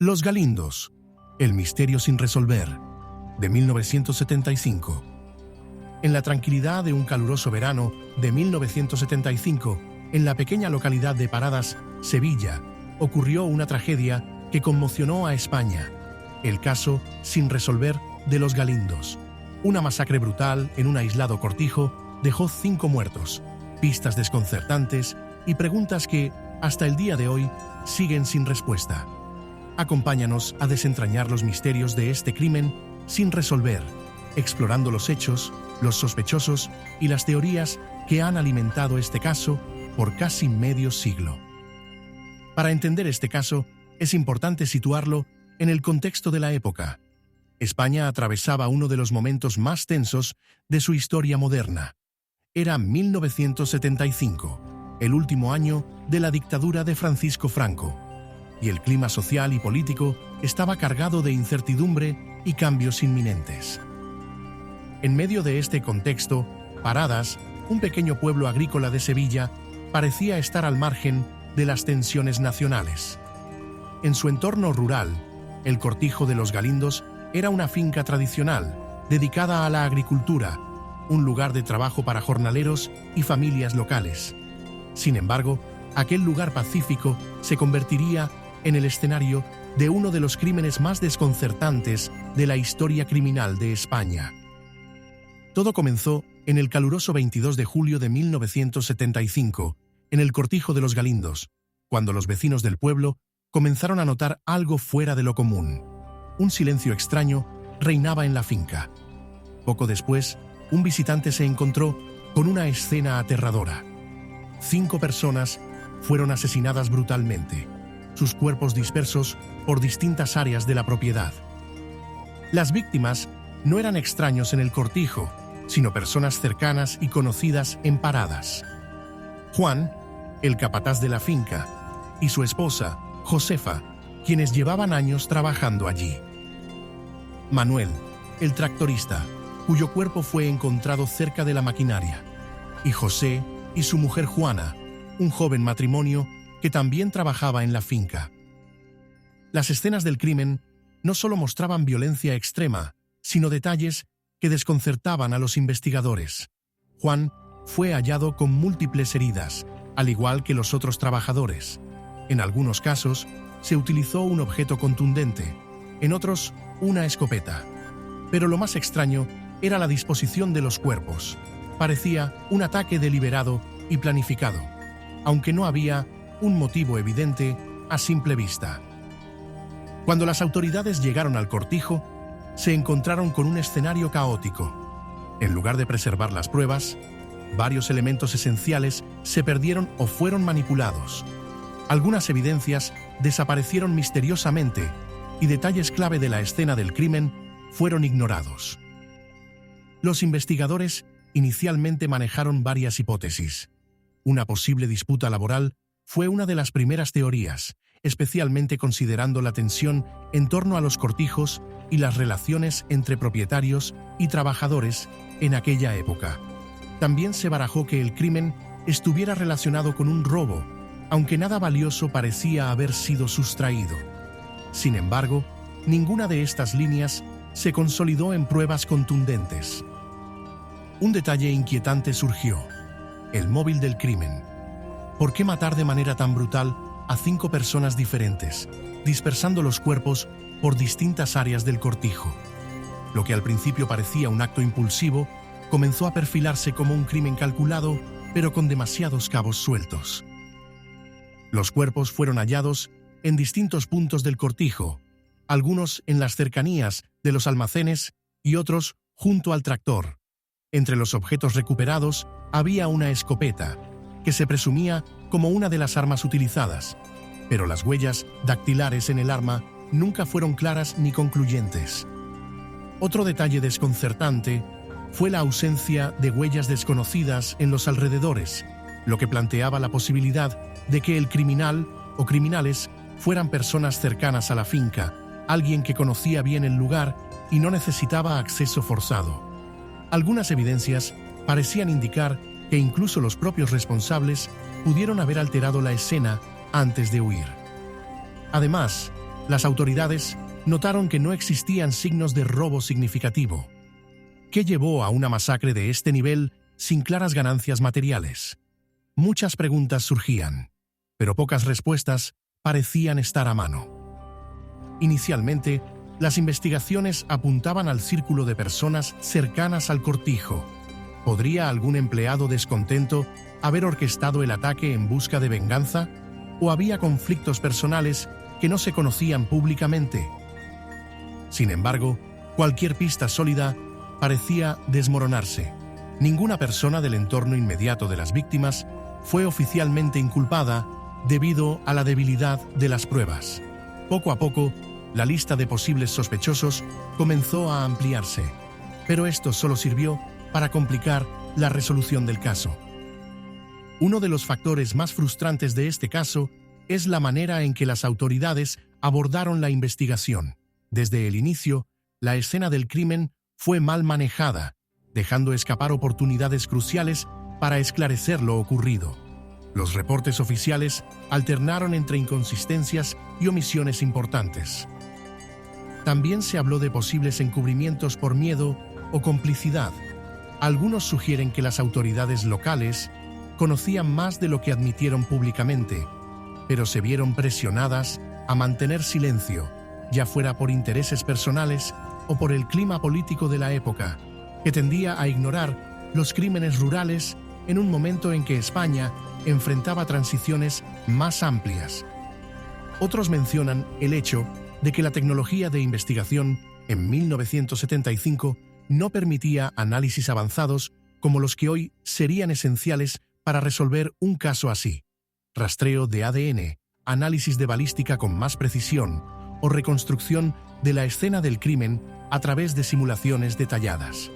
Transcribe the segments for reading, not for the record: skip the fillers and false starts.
Los Galindos, el misterio sin resolver, de 1975. En la tranquilidad de un caluroso verano de 1975, en la pequeña localidad de Paradas, Sevilla, ocurrió una tragedia que conmocionó a España. El caso sin resolver de los Galindos. Una masacre brutal en un aislado cortijo dejó 5 muertos, pistas desconcertantes y preguntas que, hasta el día de hoy, siguen sin respuesta. Acompáñanos a desentrañar los misterios de este crimen sin resolver, explorando los hechos, los sospechosos y las teorías que han alimentado este caso por casi medio siglo. Para entender este caso, es importante situarlo en el contexto de la época. España atravesaba uno de los momentos más tensos de su historia moderna. Era 1975, el último año de la dictadura de Francisco Franco, y el clima social y político estaba cargado de incertidumbre y cambios inminentes. En medio de este contexto, Paradas, un pequeño pueblo agrícola de Sevilla, parecía estar al margen de las tensiones nacionales. En su entorno rural, el Cortijo de los Galindos era una finca tradicional, dedicada a la agricultura, un lugar de trabajo para jornaleros y familias locales. Sin embargo, aquel lugar pacífico se convertiría en el escenario de uno de los crímenes más desconcertantes de la historia criminal de España. Todo comenzó en el caluroso 22 de julio de 1975, en el Cortijo de los Galindos, cuando los vecinos del pueblo comenzaron a notar algo fuera de lo común. Un silencio extraño reinaba en la finca. Poco después, un visitante se encontró con una escena aterradora. 5 personas fueron asesinadas brutalmente, sus cuerpos dispersos por distintas áreas de la propiedad. Las víctimas no eran extraños en el cortijo, sino personas cercanas y conocidas en Paradas. Juan, el capataz de la finca, y su esposa, Josefa, quienes llevaban años trabajando allí. Manuel, el tractorista, cuyo cuerpo fue encontrado cerca de la maquinaria. Y José y su mujer Juana, un joven matrimonio que también trabajaba en la finca. Las escenas del crimen no solo mostraban violencia extrema, sino detalles que desconcertaban a los investigadores. Juan fue hallado con múltiples heridas, al igual que los otros trabajadores. En algunos casos, se utilizó un objeto contundente, en otros, una escopeta. Pero lo más extraño era la disposición de los cuerpos. Parecía un ataque deliberado y planificado, aunque no había un motivo evidente a simple vista. Cuando las autoridades llegaron al cortijo, se encontraron con un escenario caótico. En lugar de preservar las pruebas, varios elementos esenciales se perdieron o fueron manipulados. Algunas evidencias desaparecieron misteriosamente y detalles clave de la escena del crimen fueron ignorados. Los investigadores inicialmente manejaron varias hipótesis. Una posible disputa laboral fue una de las primeras teorías, especialmente considerando la tensión en torno a los cortijos y las relaciones entre propietarios y trabajadores en aquella época. También se barajó que el crimen estuviera relacionado con un robo, aunque nada valioso parecía haber sido sustraído. Sin embargo, ninguna de estas líneas se consolidó en pruebas contundentes. Un detalle inquietante surgió: el móvil del crimen. ¿Por qué matar de manera tan brutal a 5 personas diferentes, dispersando los cuerpos por distintas áreas del cortijo? Lo que al principio parecía un acto impulsivo, comenzó a perfilarse como un crimen calculado, pero con demasiados cabos sueltos. Los cuerpos fueron hallados en distintos puntos del cortijo, algunos en las cercanías de los almacenes y otros junto al tractor. Entre los objetos recuperados había una escopeta, que se presumía como una de las armas utilizadas, pero las huellas dactilares en el arma nunca fueron claras ni concluyentes. Otro detalle desconcertante fue la ausencia de huellas desconocidas en los alrededores, lo que planteaba la posibilidad de que el criminal o criminales fueran personas cercanas a la finca, alguien que conocía bien el lugar y no necesitaba acceso forzado. Algunas evidencias parecían indicar que incluso los propios responsables pudieron haber alterado la escena antes de huir. Además, Las autoridades notaron que no existían signos de robo significativo. ¿Qué llevó a una masacre de este nivel sin claras ganancias materiales? Muchas preguntas surgían, pero pocas respuestas parecían estar a mano. Inicialmente, las investigaciones apuntaban al círculo de personas cercanas al cortijo. ¿Podría algún empleado descontento haber orquestado el ataque en busca de venganza? ¿O había conflictos personales que no se conocían públicamente? Sin embargo, cualquier pista sólida parecía desmoronarse. Ninguna persona del entorno inmediato de las víctimas fue oficialmente inculpada debido a la debilidad de las pruebas. Poco a poco, la lista de posibles sospechosos comenzó a ampliarse, pero esto solo sirvió para complicar la resolución del caso. Uno de los factores más frustrantes de este caso es la manera en que las autoridades abordaron la investigación. Desde el inicio, la escena del crimen fue mal manejada, dejando escapar oportunidades cruciales para esclarecer lo ocurrido. Los reportes oficiales alternaron entre inconsistencias y omisiones importantes. También se habló de posibles encubrimientos por miedo o complicidad. Algunos sugieren que las autoridades locales conocían más de lo que admitieron públicamente, pero se vieron presionadas a mantener silencio, ya fuera por intereses personales o por el clima político de la época, que tendía a ignorar los crímenes rurales en un momento en que España enfrentaba transiciones más amplias. Otros mencionan el hecho de que la tecnología de investigación en 1975 no permitía análisis avanzados como los que hoy serían esenciales para resolver un caso así: rastreo de ADN, análisis de balística con más precisión o reconstrucción de la escena del crimen a través de simulaciones detalladas.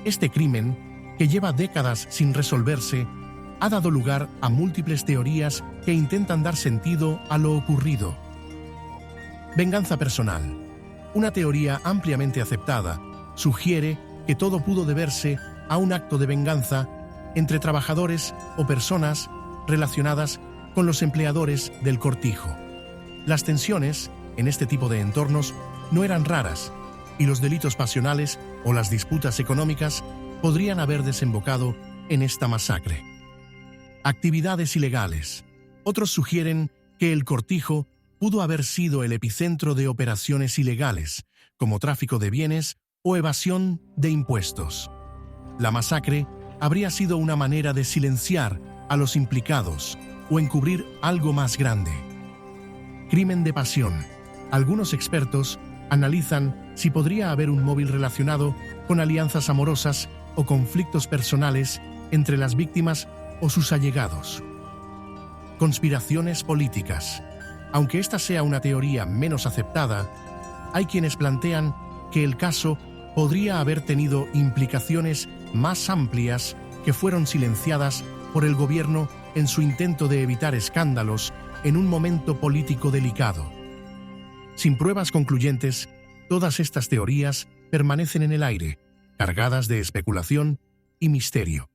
Este crimen, que lleva décadas sin resolverse, ha dado lugar a múltiples teorías que intentan dar sentido a lo ocurrido. Venganza personal. Una teoría ampliamente aceptada sugiere que todo pudo deberse a un acto de venganza entre trabajadores o personas relacionadas con los empleadores del cortijo. Las tensiones en este tipo de entornos no eran raras, y los delitos pasionales o las disputas económicas podrían haber desembocado en esta masacre. Actividades ilegales. Otros sugieren que el cortijo pudo haber sido el epicentro de operaciones ilegales, como tráfico de bienes o evasión de impuestos. La masacre habría sido una manera de silenciar a los implicados o encubrir algo más grande. Crimen de pasión. Algunos expertos analizan si podría haber un móvil relacionado con alianzas amorosas o conflictos personales entre las víctimas o sus allegados. Conspiraciones políticas. Aunque esta sea una teoría menos aceptada, hay quienes plantean que el caso podría haber tenido implicaciones más amplias que fueron silenciadas por el gobierno en su intento de evitar escándalos en un momento político delicado. Sin pruebas concluyentes, todas estas teorías permanecen en el aire, cargadas de especulación y misterio.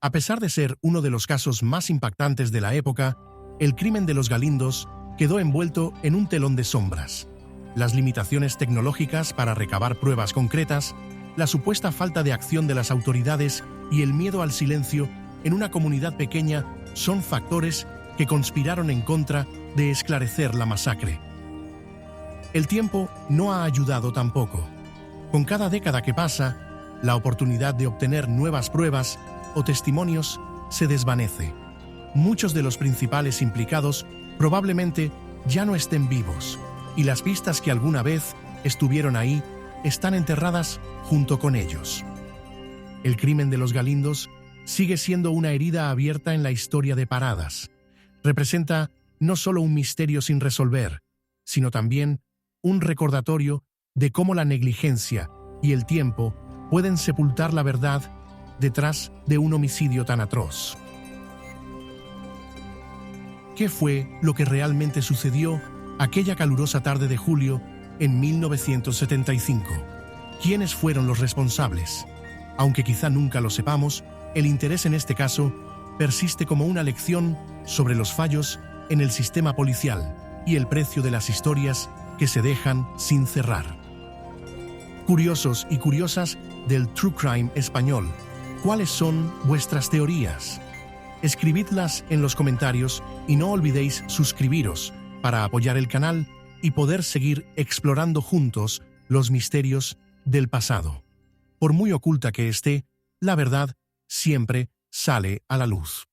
A pesar de ser uno de los casos más impactantes de la época, el crimen de los Galindos quedó envuelto en un telón de sombras. Las limitaciones tecnológicas para recabar pruebas concretas, la supuesta falta de acción de las autoridades y el miedo al silencio en una comunidad pequeña son factores que conspiraron en contra de esclarecer la masacre. El tiempo no ha ayudado tampoco. Con cada década que pasa, la oportunidad de obtener nuevas pruebas o testimonios se desvanece. Muchos de los principales implicados probablemente ya no estén vivos, y las pistas que alguna vez estuvieron ahí están enterradas junto con ellos. El crimen de los Galindos sigue siendo una herida abierta en la historia de Paradas. Representa no solo un misterio sin resolver, sino también un recordatorio de cómo la negligencia y el tiempo pueden sepultar la verdad detrás de un homicidio tan atroz. ¿Qué fue lo que realmente sucedió aquella calurosa tarde de julio en 1975? ¿Quiénes fueron los responsables? Aunque quizá nunca lo sepamos, el interés en este caso persiste como una lección sobre los fallos en el sistema policial. y el precio de las historias que se dejan sin cerrar. Curiosos y curiosas del True Crime español, ¿cuáles son vuestras teorías? Escribidlas en los comentarios y no olvidéis suscribiros para apoyar el canal y poder seguir explorando juntos los misterios del pasado. Por muy oculta que esté, la verdad siempre sale a la luz.